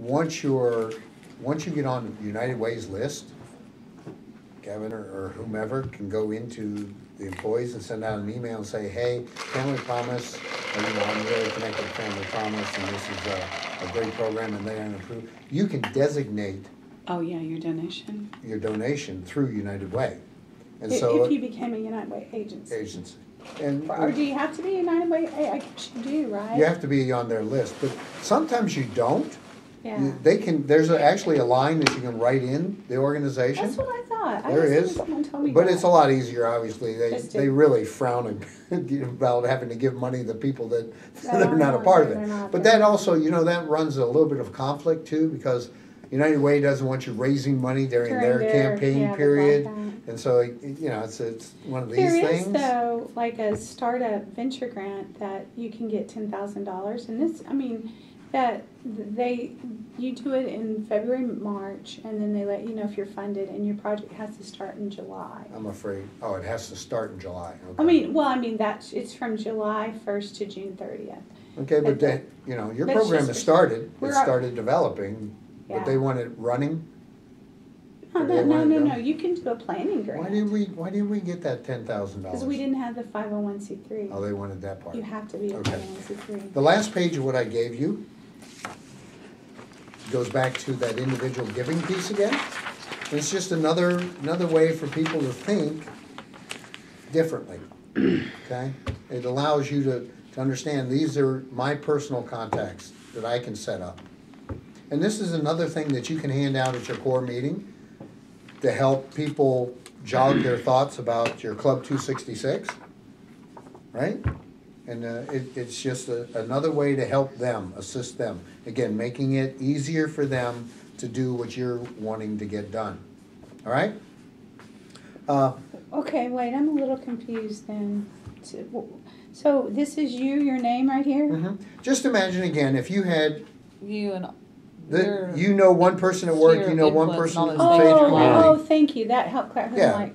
once you get on United Way's list, Kevin or whomever can go into the employees and send out an email and say, hey, Family Promise, I'm really connected to Family Promise, and this is a great program, and they are approved. You can designate your donation through United Way. And if you became a United Way agency. Or do you have to be a United Way? I guess you do, right? You have to be on their list, but sometimes you don't. Yeah. There's actually a line that you can write in the organization. That's what I thought. There is. Someone told me but that. It's a lot easier, obviously. They really frown about having to give money to people that they're not a part of it. But that also, that runs a little bit of conflict too, because United Way doesn't want you raising money during their campaign period. And so, it's one of these things. There is, though, like a startup venture grant that you can get $10,000. And this, that you do it in February, March, and then they let you know if you're funded, and your project has to start in July. I'm afraid. Oh, it has to start in July. Okay. It's from July 1st to June 30th. Okay, but your program has started. It started developing, but they want it running. No. You can do a planning grant. Why didn't we get that $10,000? Because we didn't have the 501c3. Oh, they wanted that part. You have to be a 501c3. The last page of what I gave you goes back to that individual giving piece again. It's just another way for people to think differently. Okay? It allows you to understand these are my personal contacts that I can set up. And this is another thing that you can hand out at your core meeting to help people jog their thoughts about your Club 266, right? And it's just another way to help them, assist them. Again, making it easier for them to do what you're wanting to get done. All right? Okay, wait, I'm a little confused then. So this is your name right here? Mm-hmm. Just imagine again, if you had... You and... one person at work, one person in the faith community. Oh, thank you. That helped clarify. Yeah.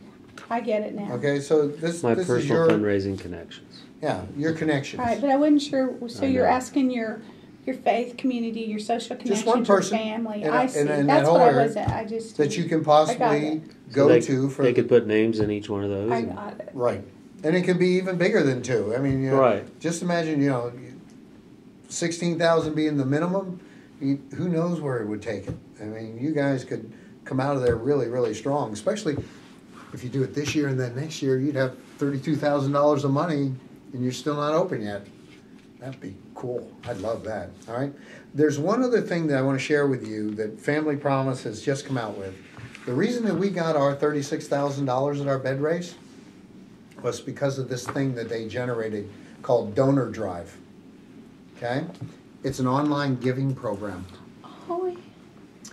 I get it now. Okay, so this my this personal is your fundraising connections. Yeah, your connections. All right, but I wasn't sure. So you're asking your faith community, your social connections, just one person, your family. I see. That's that what I wasn't. I just that you can possibly go to for. They could put names in each one of those. I got it. Right, and it can be even bigger than 2. Right. Just imagine, 16,000 being the minimum. Who knows where it would take it? You guys could come out of there really, really strong, especially if you do it this year and then next year, you'd have $32,000 of money and you're still not open yet. That'd be cool. I'd love that. All right. There's one other thing that I want to share with you that Family Promise has just come out with. The reason that we got our $36,000 at our bed race was because of this thing that they generated called Donor Drive. Okay? It's an online giving program. Oh.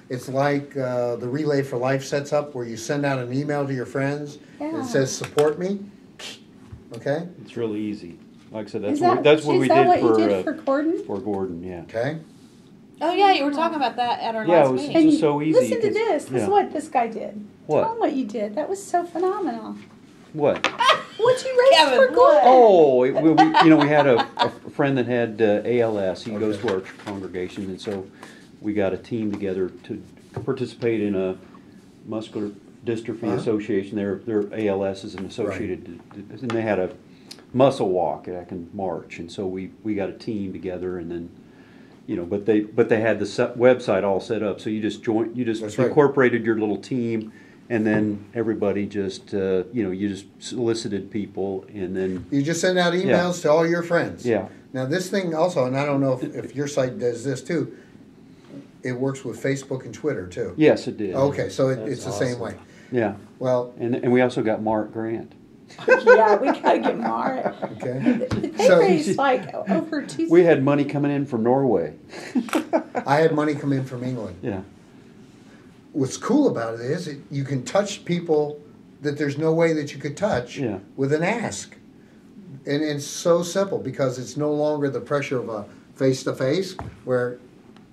It's like the Relay for Life sets up, where you send out an email to your friends and it says support me. Okay? It's really easy. Like I said, Is that's what we did you did for Gordon? For Gordon, yeah. Okay. Oh yeah, you were talking about that at our Yeah, last it was meeting. just so easy. Listen to this. This is what this guy did. What? Tell him what you did. That was so phenomenal. What? What you raised Kevin, for Gordon? Oh, we had a friend that had ALS. He goes to our congregation, and so we got a team together to participate in a muscular dystrophy association. Their ALS is an associated, and they had a muscle walk back in March, and so we got a team together, and then but they had the website all set up, so you just incorporated your little team. And then everybody just, you just solicited people, and then... You just send out emails to all your friends. Yeah. Now this thing also, and I don't know if your site does this too, it works with Facebook and Twitter too. Yes, it did. Okay, so it's the same way. Yeah. Well... And we also got Mark Grant. Yeah, we got to get Mark. Okay. They raised like over 2... We had money coming in from Norway. I had money come in from England. Yeah. What's cool about it is you can touch people that there's no way that you could touch with an ask. And it's so simple because it's no longer the pressure of a face-to-face where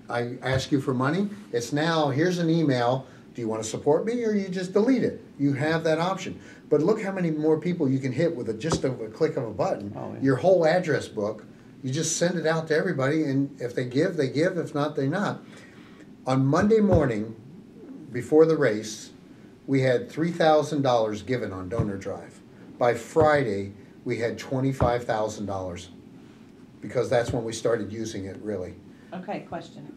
I ask you for money. It's now, here's an email. Do you want to support me, or you just delete it? You have that option. But look how many more people you can hit with just a click of a button. Oh, yeah. Your whole address book, you just send it out to everybody, and if they give, they give. If not, they not. On Monday morning, before the race, we had $3,000 given on donor drive. By Friday, we had $25,000 because that's when we started using it really. Okay, question.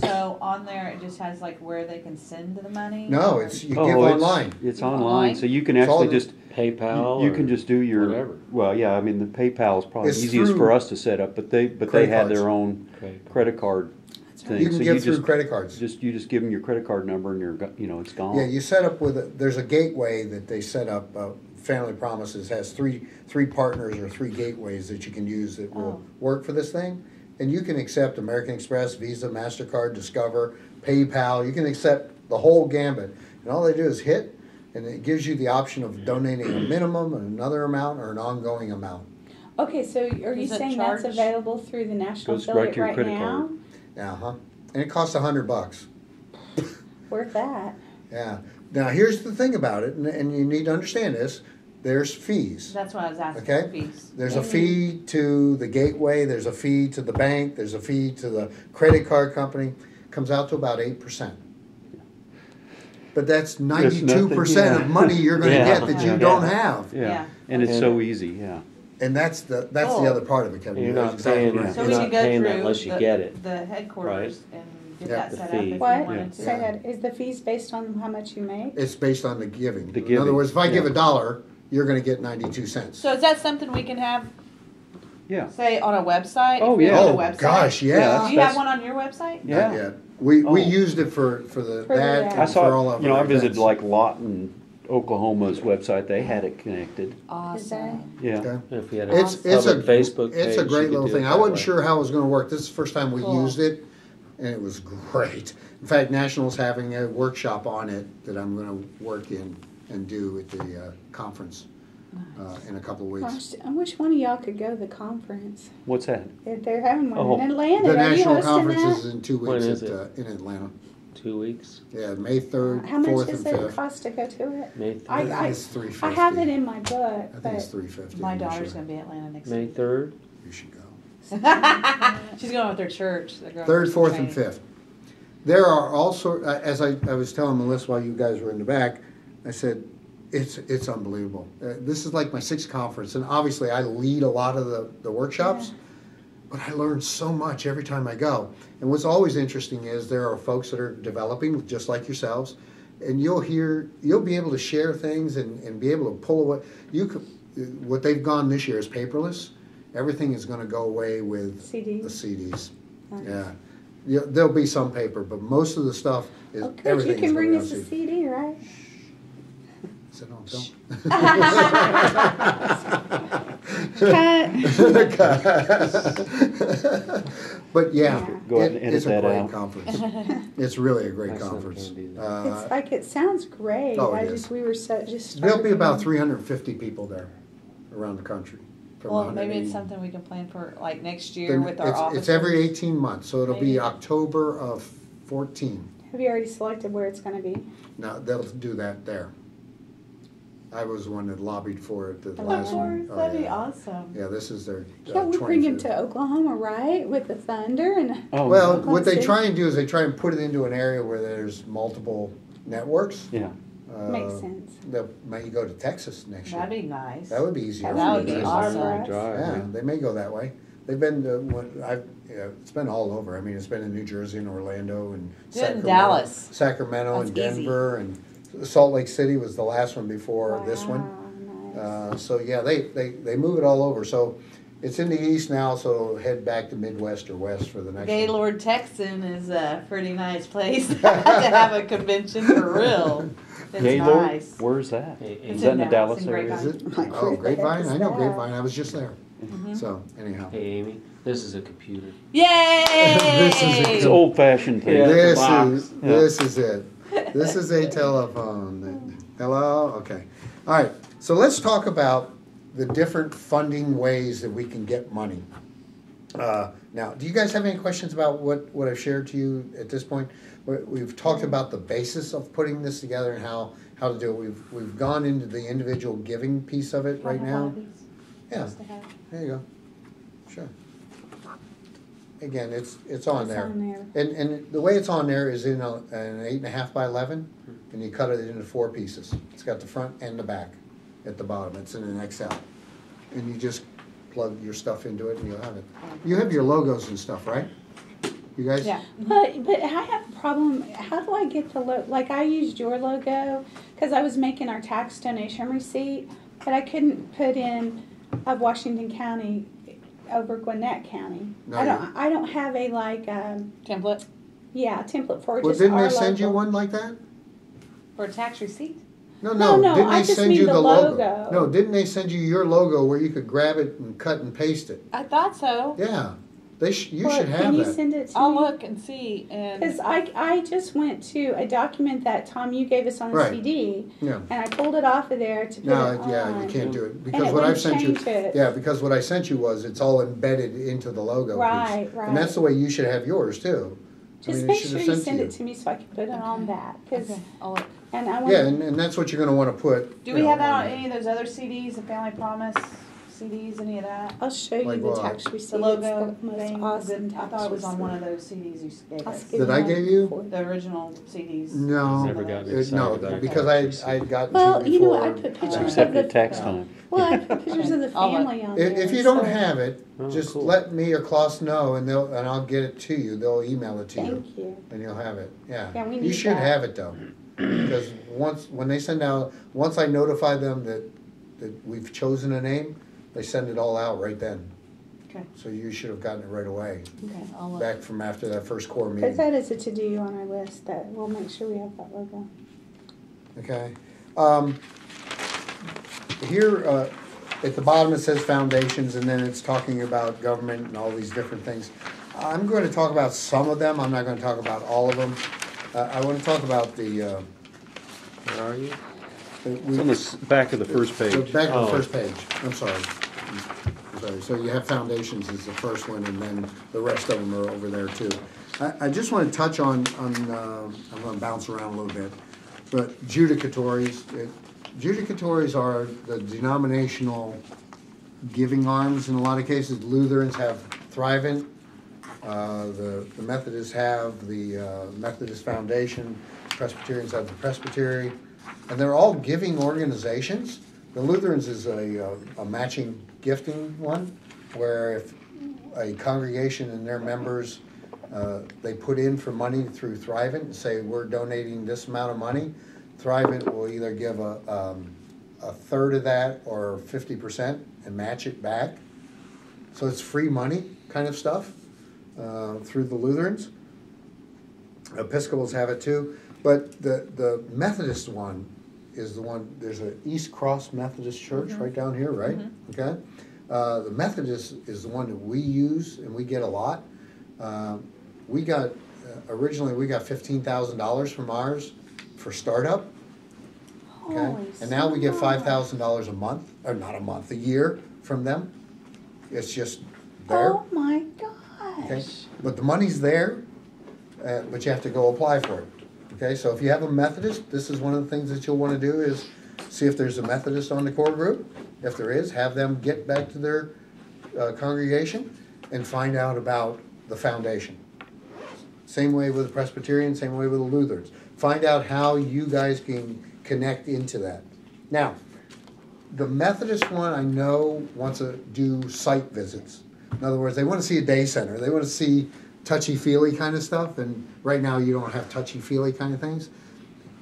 So on there, it just has like where they can send the money? No, or- it's you give Oh, online. It's Online? online, so you can It's all actually the- just, PayPal. you or can just do your, whatever. well, yeah, I mean, the PayPal is probably It's easiest through for us to set up, but they credit have cards. their own Credit credit card thing. You can So give through just- credit cards. You just give them your credit card number and it's gone. Yeah, you set up with there's a gateway that they set up. Family Promises has three partners or three gateways that you can use that will work for this thing, and you can accept American Express, Visa, MasterCard, Discover, PayPal. You can accept the whole gambit, and all they do is hit, and it gives you the option of donating a minimum, another amount, or an ongoing amount. Okay, so are you Does it saying that's charge? available through the national Goes right affiliate to your right credit now? card. Yeah, and it costs $100. Worth that? Yeah. Now here's the thing about it, and you need to understand this. There's fees. That's what I was asking, Okay. fees. There's a fee to the gateway, there's a fee to the bank, there's a fee to the credit card company. Comes out to about 8%. But that's 92% yeah. of money you're gonna Yeah. get that you Yeah. don't have. Yeah, Yeah. and it's so easy, yeah. And that's the Oh. other part of it, Kevin. You're not exactly paying- right. So You're we not could go paying that through unless you the- get it. the headquarters and get Yeah. that The set up fee. if we What? wanted Say to. that, is the fees based on how much you make? It's based on the giving. The In other giving, words, if I give yeah. $1, you're gonna get 92 cents. So is that something we can have, Yeah, say, on a website? Oh, If we yeah. have a Oh, website? gosh, yeah. Do you have one on your website? yeah. Not yet. We Oh. used it for For that the- and I for all saw, of I our visited events. like Lawton, Oklahoma's website, they had it connected, Awesome. yeah. Okay. If you had a It's a public Facebook page, It's a you great could little do it thing. I that wasn't way. sure how it was going to work. This is the first time we Cool. used it, and it was great. In fact, National's having a workshop on it that I'm going to work in and do at the conference in a couple of weeks. Gosh, I wish one of y'all could go to the conference. What's that? If they're having one Oh. in Atlanta, The are you national hosting conference that? is in 2 When weeks is it? in Atlanta. 2 weeks, Yeah, May 3rd, How much 4th, does and it 5th. cost to go to it? May I- 3rd. I think it's $350. I have it in my book, I think it's but $350. My I'm daughter's sure. gonna be in Atlanta next May week. 3rd. You should go. She's going with her church. They're going 3rd, for 4th, and training. 5th. There are also, as I was telling Melissa while you guys were in the back, I said, it's unbelievable. This is like my 6th conference, and obviously I lead a lot of the workshops, but I learn so much every time I go. And what's always interesting is there are folks that are developing just like yourselves, and you'll be able to share things and be able to pull away. What they've gone this year is paperless. Everything is going to go away with CDs. the CDs. Nice. Yeah, there'll be some paper, but most of the stuff is Oh, good, everything you is can going bring to us be a on CD, right? So don't tell. But yeah, Go ahead and edit it's a that great out. conference. It's really a great My son conference. can't do that. It's like, it sounds great. Oh, it I is. just, we were so, just. There'll be started about thinking- 350 people there around the country. from Well, maybe 180. it's something we can plan for like next year Then with our it's- officers. It's every 18 months, so it'll be Maybe. October of 14. Have you already selected where it's gonna be? Now, they'll do that there. I was the one that lobbied for it the Of last Of one. course, Oh, that'd be yeah. awesome. Yeah, this is their Yeah, we bring him 25th. to Oklahoma, right, with the Thunder and. Oh, Well, Oklahoma what they City. try and do is they try and put it into an area where there's multiple networks. yeah. Makes sense. They'll maybe go to Texas next year. That'd be nice. That would be easier. That would be Nice awesome. long drive, Yeah, yeah. they may go that way. They've been it's been all over. I mean, it's been in New Jersey and Orlando and Do it in Sacramento, Dallas. Sacramento and That's easy. Denver and Salt Lake City was the last one before this one. Wow, nice. So yeah, they move it all over. So it's in the east now. So it'll head back to Midwest or West for the next one. Gaylord, Texan is a pretty nice place to have a convention for real. It's Gaylord, nice. where's that? Hey, It's Is that in the in Dallas Dallas, in area? Is it? Like, Oh, where the Grapevine. heck is I know that? Grapevine. I was just there. Mhm. So anyhow, Hey, Amy, this is a computer. Yay! This is It's an old-fashioned thing. Yeah. this box. is this is it. This is a telephone. Hello. Okay. All right. So let's talk about the different funding ways that we can get money. Now, do you guys have any questions about what I've shared to you at this point? We've talked about the basis of putting this together and how to do it. We've gone into the individual giving piece of it right now. Yeah, there you go. Sure. again, it's on It's there. on there. And the way it's on there is in an 8.5 by 11, and you cut it into 4 pieces. It's got the front and the back at the bottom. It's in an XL. And you just plug your stuff into it and you'll have it. You have your logos and stuff, right? You guys? Yeah. But I have a problem. How do I get the like I used your logo because I was making our tax donation receipt, but I couldn't put in of Washington County over Gwinnett County. No, I don't have a like Template template for Well, just didn't our they send you logo. one like that? for a tax receipt? No, No, didn't I they just send mean you the the logo? logo. No, didn't they send you your logo where you could grab it and cut and paste it? I thought so. Yeah, you Well, should have Can you that. send it to I'll me? look and see. Because And I just went to a document that Tom you gave us on the Right. CD, Yeah. and I pulled it off of there to put No, it on. yeah, you can't do it And because it what I've wouldn't sent you. change it. Yeah, because what I sent you was it's all embedded into the logo piece. Right, And that's the way you should have yours too. Just it make should sure have you sent send to it to me so I can put it on that. 'Cause- okay, I'll look. and I want. Yeah, and that's what you're gonna wanna put. Do you we know, have that on there. any of those other CDs, the Family Promise CDs, any of that? I'll show you Like the what? tax receipt. The logo It's the most thing? awesome I tax thought it was on receipt. one of those CDs you gave I'll us. give That I one gave you? for The original CDs. No. Never gotten No, excited about it. because I'd gotten Well, to you know what? I before. put pictures Except of at the. tax time. Well, I put pictures of the I'll look. family on there. If you don't so- have it, Oh, just cool. let me or Klaus know and I'll get it to you. They'll email it to you. Thank you. And you'll have it, yeah. Yeah, we You need should that. have it though, because when they send out, once I notify them that we've chosen a name, they send it all out right then. Okay, So you should have gotten it right away, okay, I'll look. back from after that first core Because meeting, that is a to-do on our list that we'll make sure we have that logo. okay? Here, at the bottom it says foundations, and then it's talking about government and all these different things. I'm going to talk about some of them, I'm not going to talk about all of them. I want to talk about Where are you? It's on the back of the first the page. back of the Oh. first page, I'm sorry. I'm sorry. So you have foundations is the first one, and then the rest of them are over there too. I just want to touch on I'm going to bounce around a little bit, but judicatories. Judicatories are the denominational giving arms in a lot of cases. Lutherans have Thrivent, the Methodists have the Methodist Foundation, Presbyterians have the Presbytery, and they're all giving organizations. The Lutherans is a matching gifting one, where if a congregation and their members, they put in for money through Thrivent and say, we're donating this amount of money, Thrivent will either give a third of that or 50% and match it back. So it's free money kind of stuff through the Lutherans. Episcopals have it too. But the Methodist one is the one, there's an East Cross Methodist Church right down here, right? Okay. The Methodist is the one that we use and we get a lot. We got, originally we got $15,000 from ours for startup. Okay. Holy And now we get smokes. $5,000 a month, or not a month, a year from them. It's just there. Oh my Okay, gosh. but the money's there, but you have to go apply for it. Okay, so if you have a Methodist, this is one of the things that you'll want to do is see if there's a Methodist on the core group. If there is, have them get back to their congregation and find out about the foundation. Same way with the Presbyterian, same way with the Lutherans. Find out how you guys can connect into that. Now, the Methodist one I know wants to do site visits. In other words, they want to see a day center. They want to see touchy-feely kind of stuff, and right now you don't have touchy-feely kind of things.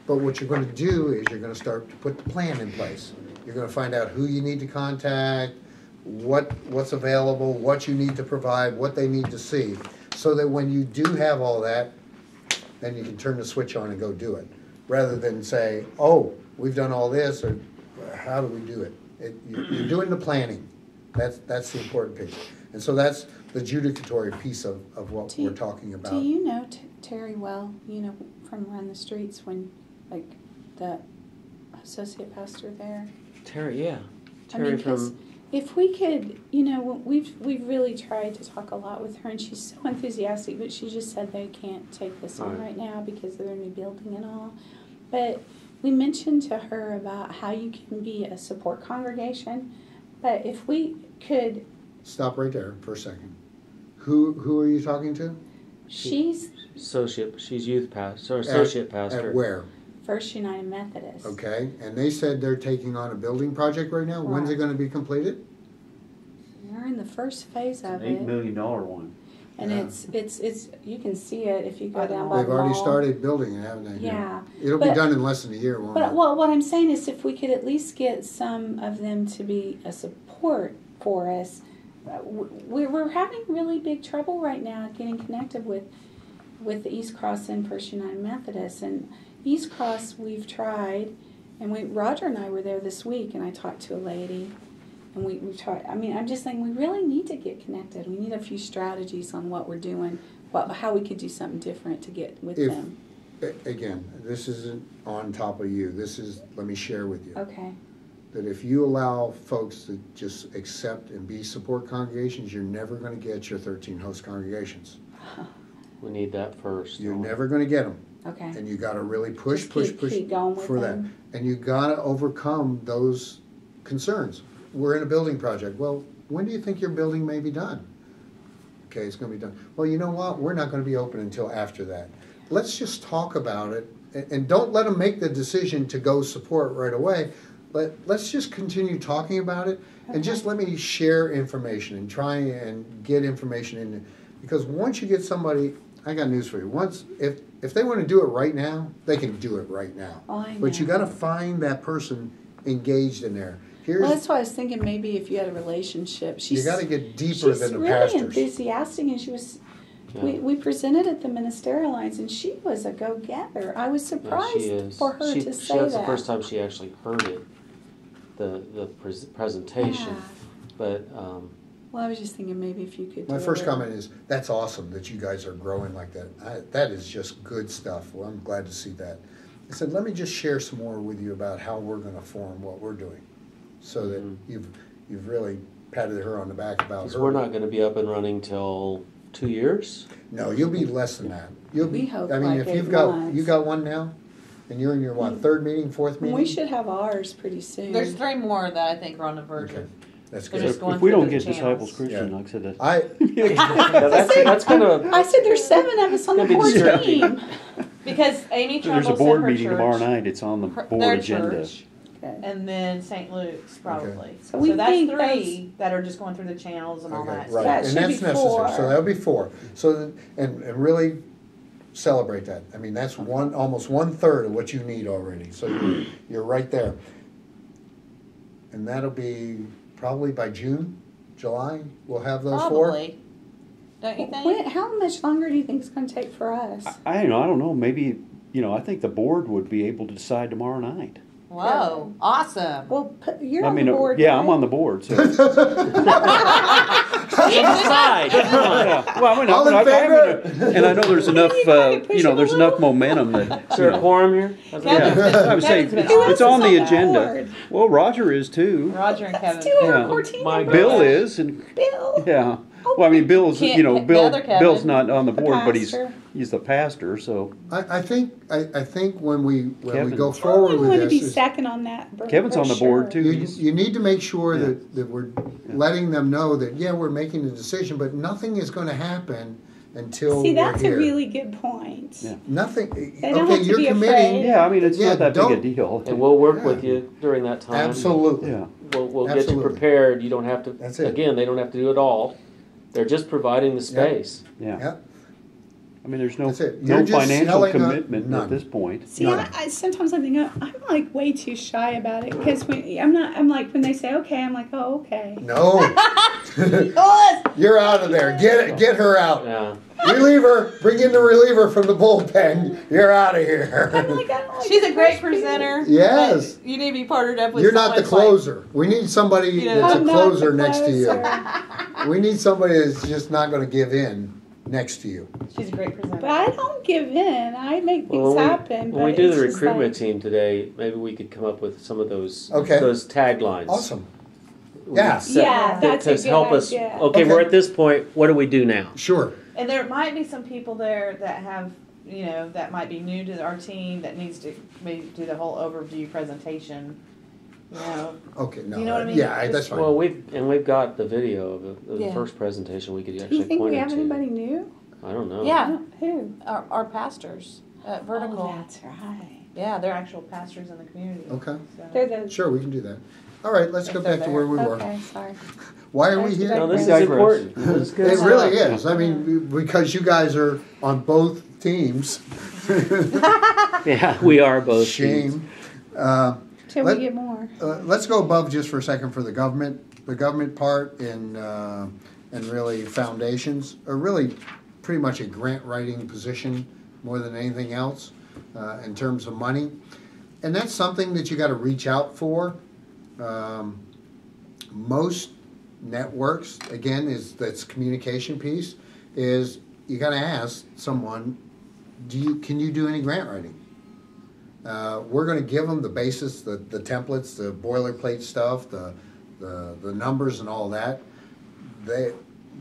But what you're going to do is you're going to start to put the plan in place. You're going to find out who you need to contact, what's available, what you need to provide, what they need to see, so that when you do have all that, then you can turn the switch on and go do it, rather than say, oh, we've done all this, or how do we do it? You're doing the planning. That's the important piece. And so that's the judicatory piece of what we're talking about. Do you know Terry well, from Run the Streets when, like, the associate pastor there? Terry, yeah. I mean, Terry 'cause from, if we could, we've really tried to talk a lot with her, and she's so enthusiastic, but she just said they can't take this on Right. right now because of their new building and all. But we mentioned to her about how you can be a support congregation, but if we could, Stop right there for a second. Who are you talking to? She's She's youth pastor, or associate pastor. At where? First United Methodist. Okay, and they said they're taking on a building project right now. When's it Right. going to be completed? We're in the first phase of $8 it, million one. and Yeah. it's you can see it if you go I don't down know. by They've the already mall. started building it, haven't they? Yeah. It'll be But- done in less than a year, won't But it? well, what I'm saying is, if we could at least get some of them to be a support for us, we're having really big trouble right now getting connected with the East Cross and First United Methodist. And East Cross, we've tried, and Roger and I were there this week, and I talked to a lady, and we tried. I mean, I'm just saying we really need to get connected. We need a few strategies on what we're doing, how we could do something different to get with If- them. Again, this isn't on top of you. This is, let me share with you. Okay. That if you allow folks to just accept and be support congregations, you're never going to get your 13 host congregations. We need that first. You're never going to get them. Okay. And you got to really push, Just push, keep- push keep going with for that. them. And you got to overcome those concerns. We're in a building project. Well, when do you think your building may be done? Okay, it's going to be done. Well, you know what? We're not going to be open until after that. Let's just talk about it, and don't let them make the decision to go support right away. Let's just continue talking about it, and just let me share information and try and get information in. Because once you get somebody, I got news for you. If they want to do it right now, they can do it right now. Oh, I But you know. got to find that person engaged in there. Well, that's why I was thinking maybe if you had a relationship. You got to get deeper she's than the really pastors. enthusiastic, and she was. Yeah. We presented at the ministerial lines, and she was a go-getter. I was Yeah, surprised she is. for her to say That's that. the first time she actually heard it, the presentation. Yeah. But Well, I was just thinking maybe if you could. My do first it. comment is, that's awesome that you guys are growing like that. That is just good stuff. Well, I'm glad to see that. I said, let me just share some more with you about how we're going to form what we're doing, so that you've really patted her on the back about because her. we're not going to be up and running till 2 years. No, you'll be less than that. You'll We be. hope I mean, like if 8 you've got months. you got one now, and you're in your what, third meeting, fourth meeting? We should have ours pretty soon. There's 3 more that I think are on the verge Okay, of. that's They're good. just going If we through don't the get channels. Disciples Christian, Yeah. like I said, that. I That's gonna. I said there's 7 of us on the Gonna be board disturbing. team. Because Amy There's Trumbull a board said her meeting church, tomorrow night. It's on the her- board their agenda. church, Okay. and then St. Luke's probably. So we that's think 3 that are just going through the channels and all Okay, that. right, That and should that's be necessary. 4. So that'll be 4. So and really celebrate that. I mean, that's almost 1/3 of what you need already. So you're right there. And that'll be probably by June, July. We'll have those 4. Probably. Don't you think? How much longer do you think it's going to take for us? I don't know. Maybe, I think the board would be able to decide tomorrow night. Whoa, awesome. Well, you're on the board. yeah, right? I'm on the board. So. Inside. Come on. Yeah. Well, I mean, All in favor? and I know there's enough, You gotta push it a there's enough little. momentum that. Is there a quorum here? Kevin's Yeah, been- I would say Kevin's been Who else it's is on the on the agenda. board? Well, Roger is too. Roger and Kevin. That's 2 of Yeah. our 14 My members. Bill is, and Bill. yeah. Well, I mean, Bill's, Can't- the Bill, other Kevin. Bill's not on the board, but pastor. he's the pastor. So I think when we Kevin. go I forward wouldn't with want to be this, second on that. Kevin's on the board, brochure. too. you need to make sure Yeah. that we're letting them know that we're making a decision, but nothing is going to happen until See, we're that's here. a really good point. Yeah. Nothing. They don't Okay, have to you're be committing. afraid. yeah, I mean, it's Yeah, not that big don't- a deal. And we'll work Yeah. with you during that time. Absolutely. Yeah. We'll get you Absolutely. prepared. You don't have to. That's it. Again, they don't have to do it all. They're just providing the space. Yeah. Yeah. I mean, there's no That's it. no You're just financial selling a- commitment none. at this point. See, None. I sometimes I think I'm like way too shy about it because I'm like when they say okay, I'm like, oh, okay. No. Oh, You're out of there. Get her out. Yeah. Reliever. Bring in the reliever from the bullpen. You're out of here. I'm like, I don't like she's to a great push people. presenter. Yes. but you need to be partnered up with You're not the someone like- closer. We need somebody You know, that's a I'm not closer the next to you. closer. We need somebody that's just not going to give in next to you. She's a great presenter. But I don't give in. I make things Well, when happen. we but do it's the just recruitment like, team today, maybe we could come up with some of those Okay. those taglines. Awesome. We Yeah. could set- Yeah, that's a to good help us. idea. Okay, Okay. we're at this point. What do we do now? Sure. And there might be some people there that have, that might be new to our team that needs to maybe do the whole overview presentation Okay, no, You know what I mean? yeah, that's fine. Well, we've got the video of the Yeah. first presentation we could Do you actually think point we it have to. anybody new? I don't know. Yeah, Who? our pastors at Vertical. Oh, that's right. Yeah, they're actual pastors in the community. Okay, So. They're the. sure, we can do that. All right, let's go If they're back to where we were. Okay, sorry. Why are we Back to here? back. No, this is Digress. important. This is good It stuff. really is. I mean, because you guys are on both teams. Yeah, we are both. teams. Shame. Till Let- we get more. Let's go above just for a second for the government part and really foundations are really pretty much a grant writing position more than anything else in terms of money. And that's something that you got to reach out for. Most networks, again, that's communication piece, is you got to ask someone, can you do any grant writing? We're going to give them the basis, the templates, the boilerplate stuff, the numbers and all that.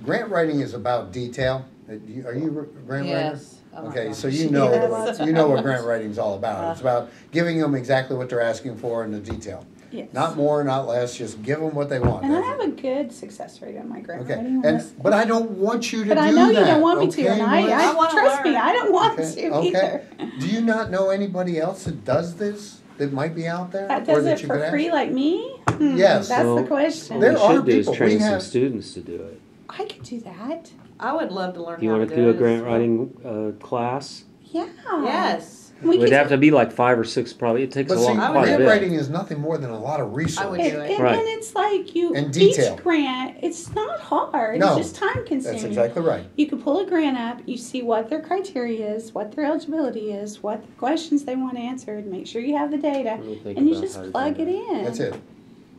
Grant writing is about detail. Are you a grant writer? Yes. Oh my Okay, gosh. so Yeah, lots of you know what grants. grant writing's all about. It's about giving them exactly what they're asking for in the detail. Yes. Not more, not less. Just give them what they want. And I have a good success rate on my grant Okay, writing. but I don't want you to But do that. I know you don't want me to, okay, and I Melissa? wanna trust me, learn. I don't want Okay, to okay. either. Do you not know anybody else that does this that might be out there? That or does that it you for could ask? free like me? Yes. That's Well, the question. What There we are should do is people. train We some have- students to do it. I could do that. I would love to learn Do you how want to to do a it. grant writing class? Yeah. Yes. We It would could have to be like 5 or 6 probably. It takes But a see, long I would quite a grant bit. writing is nothing more than a lot of research. I would And, do it. and, Right. and it's like you And detail. each grant, it's not hard. No, It's just time consuming. That's exactly right. You can pull a grant up, you see what their criteria is, what their eligibility is, what the questions they want answered, make sure you have the data, Let me think and you about just how to do plug it that. in. That's it.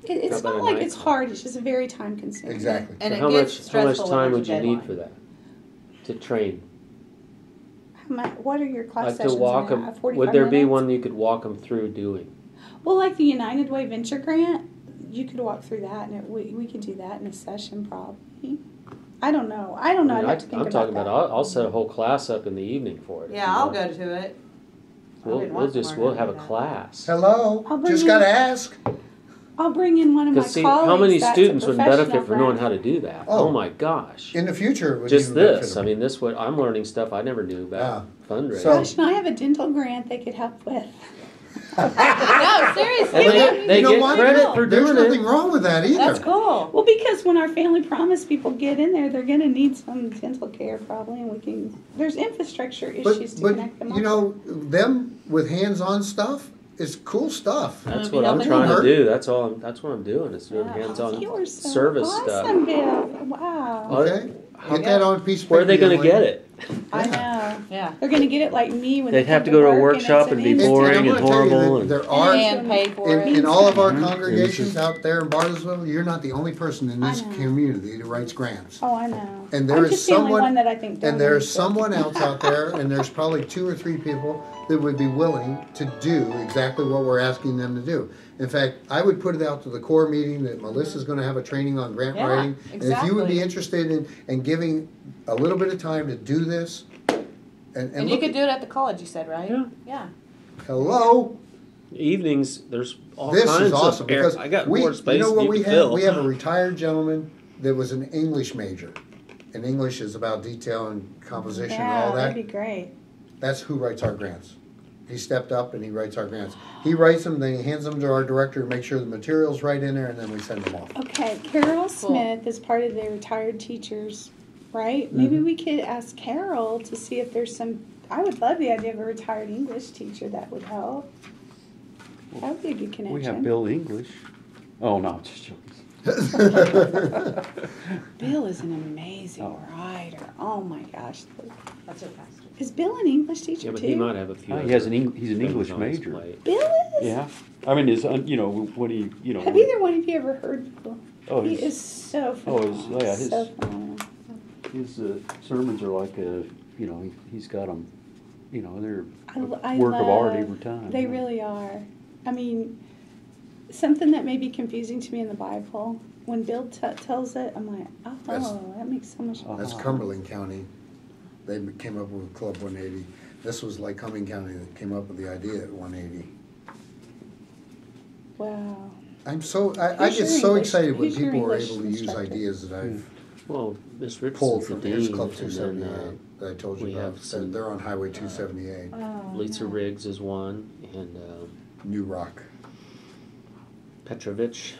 It's How about not a like night it's club? hard, it's just very time consuming. Exactly. And So it how gets much stressful time when would there's you a need for deadline. that? To train? What are your class Like to sessions walk gonna them, have? 45 would there be minutes? one you could walk them through doing? Well, like the United Way Venture Grant, you could walk through that, and we could do that in a session probably. I don't know. I mean, I'd have to think I'm talking that. about, I'll set a whole class up in the evening for it. if Yeah, you I'll want. go to it. We'll have a class. Hello? I'll bring Just you- got to ask. I'll bring in one of my Because see, colleagues. how many that's a students would benefit professional from knowing grant. how to do that? Oh. Oh my gosh. In the future, it would Just even benefit this, them. I mean, this what, I'm learning stuff I never knew about fundraising. So- Gosh, and I have a dental grant they could help with. No, seriously. And they You know get what? credit for There's doing nothing it. wrong with that either. That's cool. Well, because when our Family Promise people get in there, they're going to need some dental care probably, and we can. There's infrastructure issues to But connect them. you know, them with hands-on stuff is cool stuff. That's Maybe what I'm helping trying her. to do. That's what I'm doing is doing Yeah. hands-on You are so service awesome, stuff. Bill. Wow. Okay? How- Get that on a piece of paper. Where are they going to young get lady. it? I know. Yeah. They're going to get it like me when They'd they have come to go to a work workshop it's and be an boring I'm and gonna tell you horrible that and- there are, And pay for it. in all of our Mhm. congregations out there in Bartlesville, you're not the only person in this I know. community that writes grants. Oh, I know. And there I'm is just the only someone- one that I think And there's donates it. someone else out there, and there's probably 2 or 3 people that would be willing to do exactly what we're asking them to do. In fact, I would put it out to the core meeting that Melissa's gonna have a training on grant Yeah, writing. And if you would be exactly. interested in giving a little bit of time to do this, And you look could at- do it at the college, you said, right? Yeah. Yeah. hello, Evenings, there's all this kinds is awesome of air. because I got we, more space you know than what you we can have? fill. We have a retired gentleman that was an English major. And English is about detail and composition and all Yeah, that. that'd be great. That's who writes our grants. He stepped up and he writes our grants. He writes them, then he hands them to our director to make sure the material's right in there, and then we send them off. Okay, Carol Smith is part of the retired teachers, right? Mm-hmm. Maybe we could ask Carol to see if there's some. I would love the idea of a retired English teacher that would help. That would be a good connection. We have Bill English. Oh, no, just joking. Bill is an amazing Oh. writer. Oh my gosh. That's a pastor. Is Bill an English teacher Yeah, but too? he might have a few. He has other he's an things English on his major. plate. Bill is? Yeah. I mean, you know, when he, you know. Have when- either one of you ever heard Bill? Oh, He his- is so oh, phenomenal. his- yeah, his- so phenomenal. His sermons are like you know, he's got them, you know, they're I a work of art love- every time. They really are. I mean, something that may be confusing to me in the Bible, when Bill tells it, I'm like, oh, That's- that makes so much Oh. sense. That's Cumberland County. They came up with Club 180. This was Lycoming County that came up with the idea at 180. Wow. I get so English- excited when who's your people are English able to use instructor? ideas that I've Well, Miss pulled Richardson's from the Bears dean, Club and 278 then that I told you we about. have some, They're on Highway 278, Oh, Lisa no. Riggs is one, and New Rock. Petrovich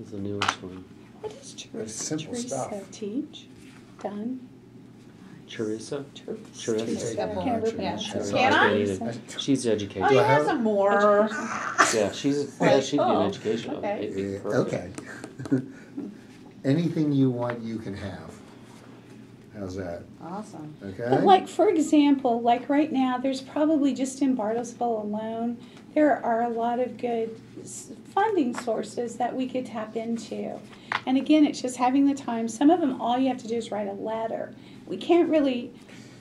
is the newest one. What does It's simple Teresa stuff. teach? Done? Teresa? Teresa. Teresa. I can't ever Yeah. pronounce her. Can I? Either. She's Oh, educated. you I have have- some more. Yeah, she'd be Oh, an educational. okay. It'd be Yeah, perfect. okay. Anything you want, you can have. How's that? Awesome. Okay? But like, for example, like right now, there's probably just in Bartlesville alone, there are a lot of good funding sources that we could tap into. And again, it's just having the time. Some of them, all you have to do is write a letter. We can't really,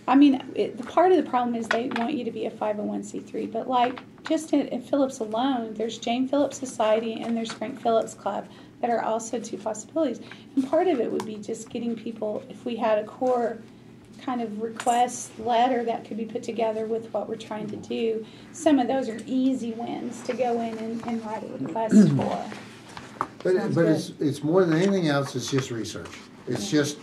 I mean, the part of the problem is they want you to be a 501c3, but like just in Phillips alone, there's Jane Phillips Society and there's Frank Phillips Club that are also two possibilities. And part of it would be just getting people, if we had a core kind of request letter that could be put together with what we're trying to do, some of those are easy wins to go in and write a request for. Sounds But it's more than anything else, it's just research. It's just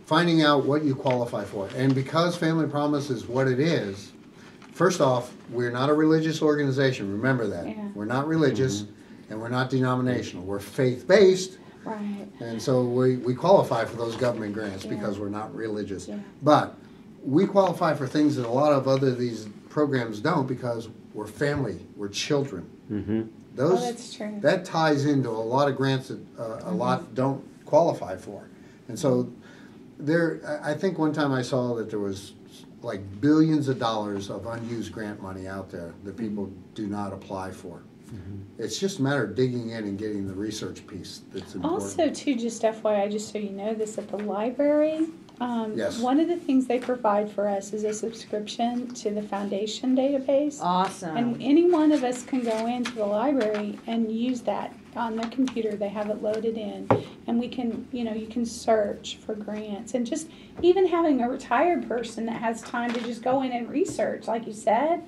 finding out what you qualify for. And because Family Promise is what it is, first off, we're not a religious organization. Remember that. Yeah. We're not religious and we're not denominational. We're faith-based. Right. And so we qualify for those government grants Yeah. because we're not religious. Yeah. But we qualify for things that a lot of other these programs don't because we're family, we're children. Mm-hmm. Those, Oh, that's true. that ties into a lot of grants that a lot don't qualify for. And so I think one time I saw that there was like billions of dollars of unused grant money out there that people do not apply for. It's just a matter of digging in and getting the research piece that's important. Also, too, just FYI, just so you know this, at the library, Yes. one of the things they provide for us is a subscription to the foundation database. Awesome. And any one of us can go into the library and use that on their computer. They have it loaded in. And we can, you can search for grants. And just even having a retired person that has time to just go in and research, like you said,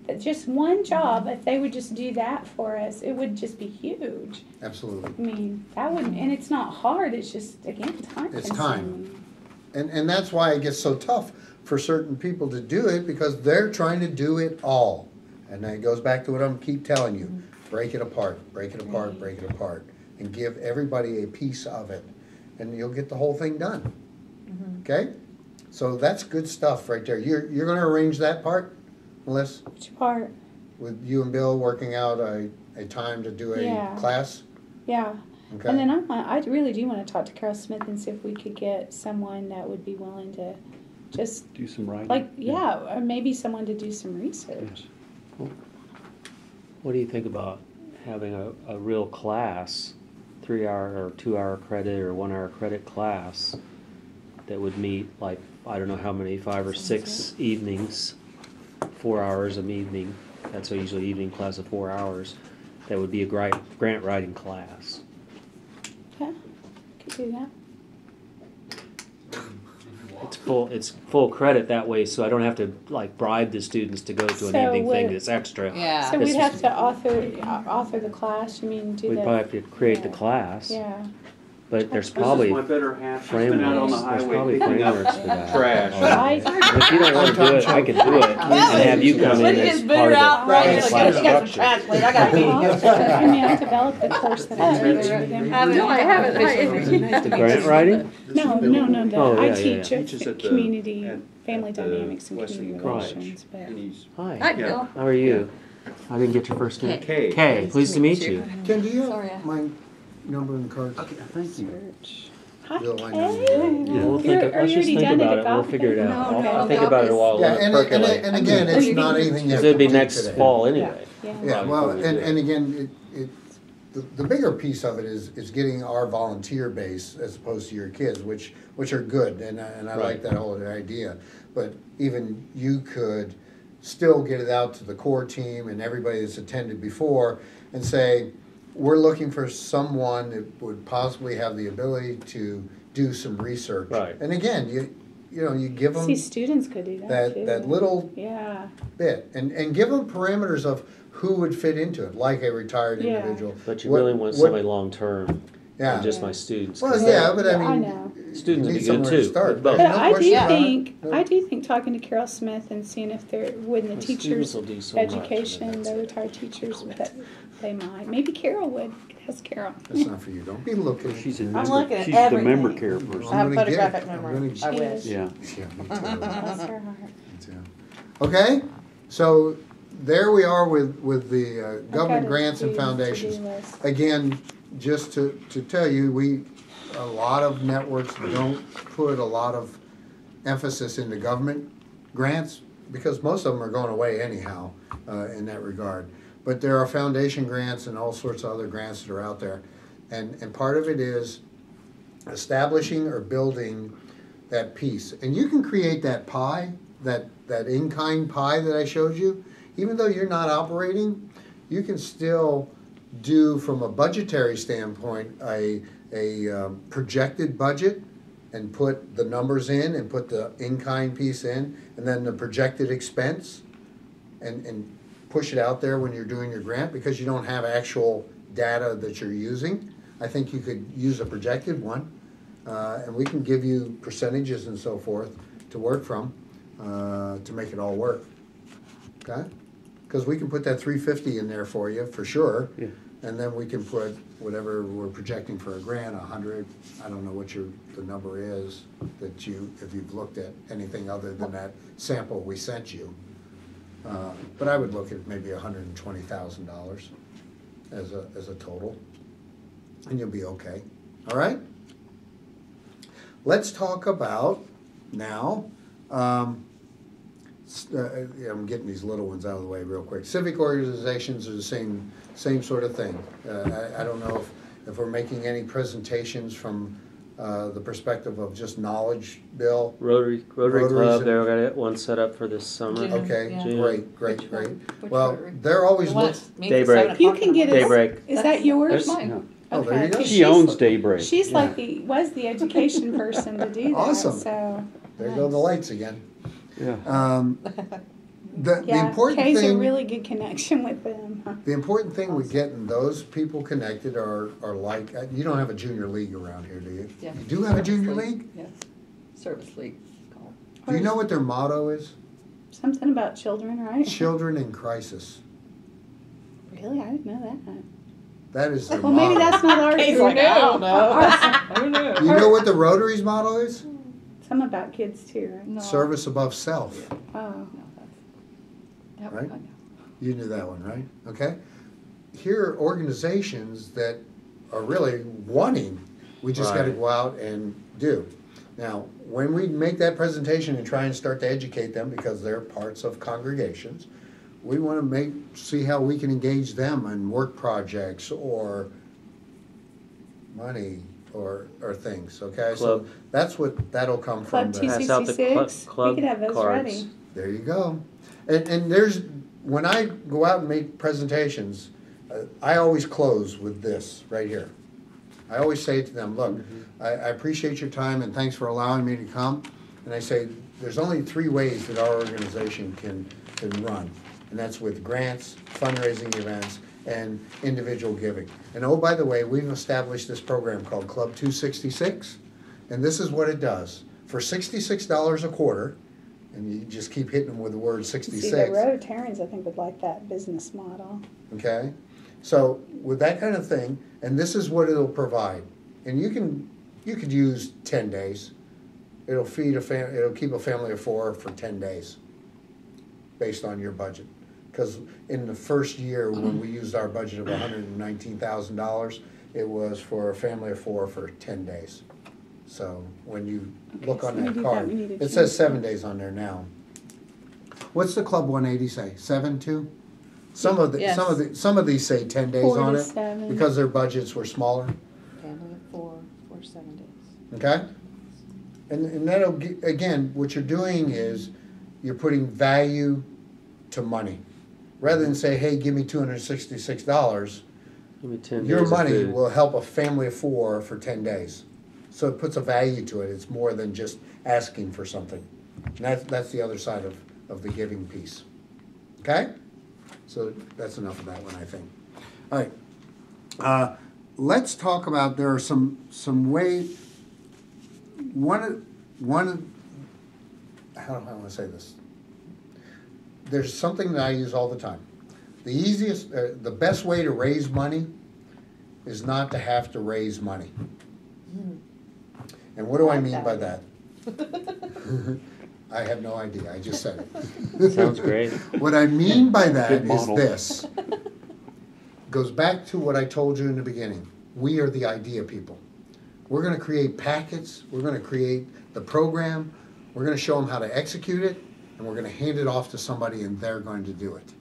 that just one job, if they would just do that for us, it would just be huge. Absolutely. I mean, that wouldn't, and it's not hard, it's just, again, time It's consuming. time. And that's why it gets so tough for certain people to do it because they're trying to do it all. And then it goes back to what I'm keep telling you. Break it apart, break it apart, Right. break it apart. And give everybody a piece of it. And you'll get the whole thing done. Okay? So that's good stuff right there. You're gonna arrange that part, Melissa? Which part? With you and Bill working out a time to do a Yeah. class? Yeah. Okay. And then I really do want to talk to Carol Smith and see if we could get someone that would be willing to just, Do some writing. like, or maybe someone to do some research. What do you think about having a real class, 3-hour or 2-hour credit or 1-hour credit class that would meet like, I don't know how many, 5 or 6 evenings, 4 hours an evening. That's usually evening class of 4 hours. That would be a grant writing class. Yeah, could do that. It's full credit that way, so I don't have to like bribe the students to go to an So evening thing would- that's extra. Yeah. So This we'd have is- to author the class, you mean, do We'd the. probably have to create the yeah. class, Yeah. but there's This is probably my better half. She's been out on frameworks. the There's highway probably picking up frameworks for that. trash. I- But if you don't want to do it, I can do it and have you come in When you as just part boot of out, the right? Right. Like, class you got some structure. trash, please. I gotta be I mean, I developed the course that I teach for them. No, I haven't. The grant writing? No, Oh, I yeah, teach yeah. Teaches at the- community, at- family at the dynamics and Western community College. relations, but. And he's Hi. Hi, Yeah. Bill. How are you? I didn't get your first name. Kay. Kay, pleased to meet you. Ken, do you Sorry, have my number and cards? Okay, thank you. Hi, Bill, I know you. Kay. Yeah, we'll think You're- of, are let's you just already think done about at it. the We'll golf figure it thing? out. No, I'll no, think about it a while. Yeah, Let it and percolate. again, it's not anything you Because have it'd be to do next today. fall anyway. Yeah. Yeah, well, Probably do it. and again, the bigger piece of it is getting our volunteer base as opposed to your kids, which are good, and I like Right. that whole idea. But even you could still get it out to the core team and everybody that's attended before and say, we're looking for someone that would possibly have the ability to do some research. Right. And again, you give them See, students could do that too. that little Yeah, bit, and give them parameters of who would fit into it, like a retired Yeah. individual. But you What- really want what- somebody long-term, Yeah. not just Yeah. my students. Well, 'cause yeah, they- but I Yeah, I mean, know. you Students would need be good somewhere to too, start. but There's but no I do question about it. think, No. I do think talking to Carol Smith and seeing if there, when the The teachers, students will do so much, and education, that's the it. retired teachers, that they might, maybe Carol would, ask Carol. That's not for you. Don't be looking. She's a I'm member, looking at she's the member everything. care I'm person. I have gonna get it. photographic I'm memory. gonna- I She wish. is. Yeah. Yeah, me too. Bless her heart. Me too. Okay, so there we are with the I've government got a grants and to-do foundations. list. Again, just to tell you, a lot of networks don't put a lot of emphasis into government grants because most of them are going away anyhow in that regard. But there are foundation grants and all sorts of other grants that are out there. And part of it is establishing or building that piece. And you can create that pie, that in-kind pie that I showed you. Even though you're not operating, you can still do, from a budgetary standpoint, a projected budget and put the numbers in and put the in-kind piece in, and then the projected expense, and push it out there when you're doing your grant, because you don't have actual data that you're using. I think you could use a projected one, and we can give you percentages and so forth to work from, to make it all work. Okay? Because we can put that 350 in there for you, for sure. Yeah. And then we can put whatever we're projecting for a grant, 100, I don't know what the number is that if you've looked at anything other than that sample we sent you. But I would look at maybe $120,000 as a total, and you'll be okay. All right? Let's talk about now, I'm getting these little ones out of the way real quick. Civic organizations are the same sort of thing. I don't know if we're making any presentations from the perspective of just knowledge, Bill. Rotary Rotaries Club, and- they're got one set up for this summer. June. Okay, Yeah. June. great. Which Well, Rotary? they're always The one look. that meets at Daybreak. 7 You o'clock can in the get morning. us, Daybreak. is that yours? There's- No. Mine. Oh, there Okay, you go. 'cause She she's- owns Daybreak. She's Yeah. like was the education person to do that, Awesome. so. There go the lights again. Yeah. The Yeah, important Kay's a thing. really good connection with them, huh? The important thing with getting those people connected are like, you don't have a junior league around here, do you? Yeah. You do have a junior Service league? Yes, service league called. Do you know what their motto is? Something about children, right? Children in crisis. Really, I didn't know that. That is their Well, motto. maybe that's not ours. He's like, I don't know. I don't know. You know what the Rotary's motto is? Some about kids too, right? No. Service above self. Oh, No, that Right? one I know. You knew that one, right? Okay. Here are organizations that are really wanting, we just gotta Right. go out and do. Now, when we make that presentation and try and start to educate them, because they're parts of congregations, we wanna see how we can engage them in work projects or money or things, okay? So Club. that's what, that'll come from. Club the- Pass out the 266. club We could have those cards. ready. There you go. And there's, when I go out and make presentations, I always close with this right here. I always say to them, look, I appreciate your time and thanks for allowing me to come. And I say, there's only 3 ways that our organization can run. And that's with grants, fundraising events, and individual giving. And oh, by the way, we've established this program called Club 266. And this is what it does. For $66 a quarter, and you just keep hitting them with the word See, the 66, Rotarians, I think, would like that business model. okay? So with that kind of thing, and this is what it'll provide. And you could use 10 days. It'll feed it'll keep a family of 4 for 10 days based on your budget. Because in the first year, when we used our budget of $119,000, it was for a family of 4 for 10 days. So when you look so on we that do card, that, we need to it change says 7 that. days on there now. What's the Club 180 say? 7 too? Some of Yes. some of these say 10 days 4 on to it 7. because their budgets were smaller. Family of 4 for 7 days. Okay? And that'll again, what you're doing is you're putting value to money. Rather than say, hey, give me $266, Give me 10 your days of money food. will help a family of 4 for 10 days. so it puts a value to it. It's more than just asking for something. And that's the other side of the giving piece. Okay? So that's enough of that one, I think. All right. Let's talk about, there are some ways, how do I want to say this? There's something that I use all the time. The best way to raise money is not to have to raise money. And what do I mean by that? I have no idea, I just said it. Sounds great. What I mean by that Good is model. this. Goes back to what I told you in the beginning. We are the idea people. We're gonna create packets, we're gonna create the program, we're gonna show them how to execute it, and we're gonna hand it off to somebody and they're going to do it.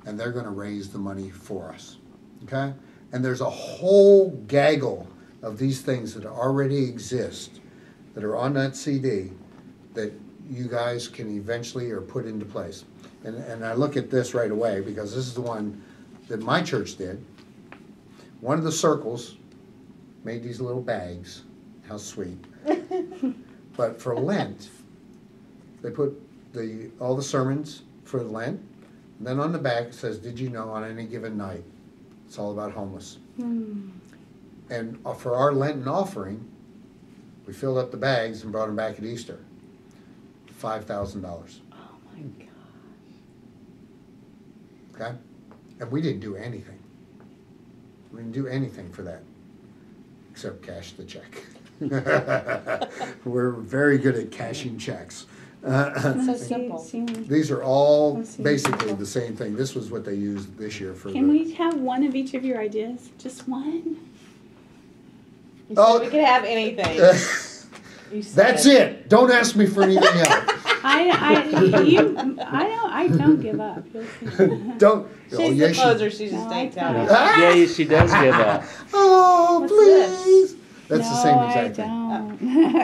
And they're gonna raise the money for us, okay? And there's a whole gaggle of these things that already exist, that are on that CD, that you guys can eventually or put into place. And I look at this right away because this is the one that my church did. One of the circles made these little bags. How sweet. But for Lent, they put all the sermons for Lent. And then on the back it says, did you know on any given night? It's all about homeless. And for our Lenten offering, we filled up the bags and brought them back at Easter. $5,000. Oh my God. Okay? And we didn't do anything. We didn't do anything for that, except cash the check. We're very good at cashing checks. So simple. These are all Let's see. basically the same thing. This was what they used this year for Can the... we have one of each of your ideas? Just one? You Oh. said we could have anything. You said That's it. Don't ask me for anything else. I don't give up. You'll see. Don't. She's oh, the yes, closer, she just No, ain't I telling. Ah! Yeah, she does give up. Oh, What's please. That's no, the same exact thing. I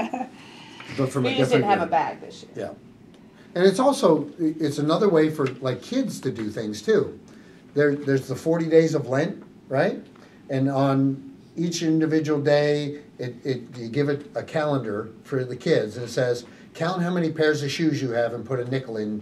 don't. But from We a just different didn't have a way. bag this year. Yeah. And it's also, it's another way for like kids to do things too. There's the 40 days of Lent, right? And on each individual day, you give it a calendar for the kids and it says, count how many pairs of shoes you have and put a nickel in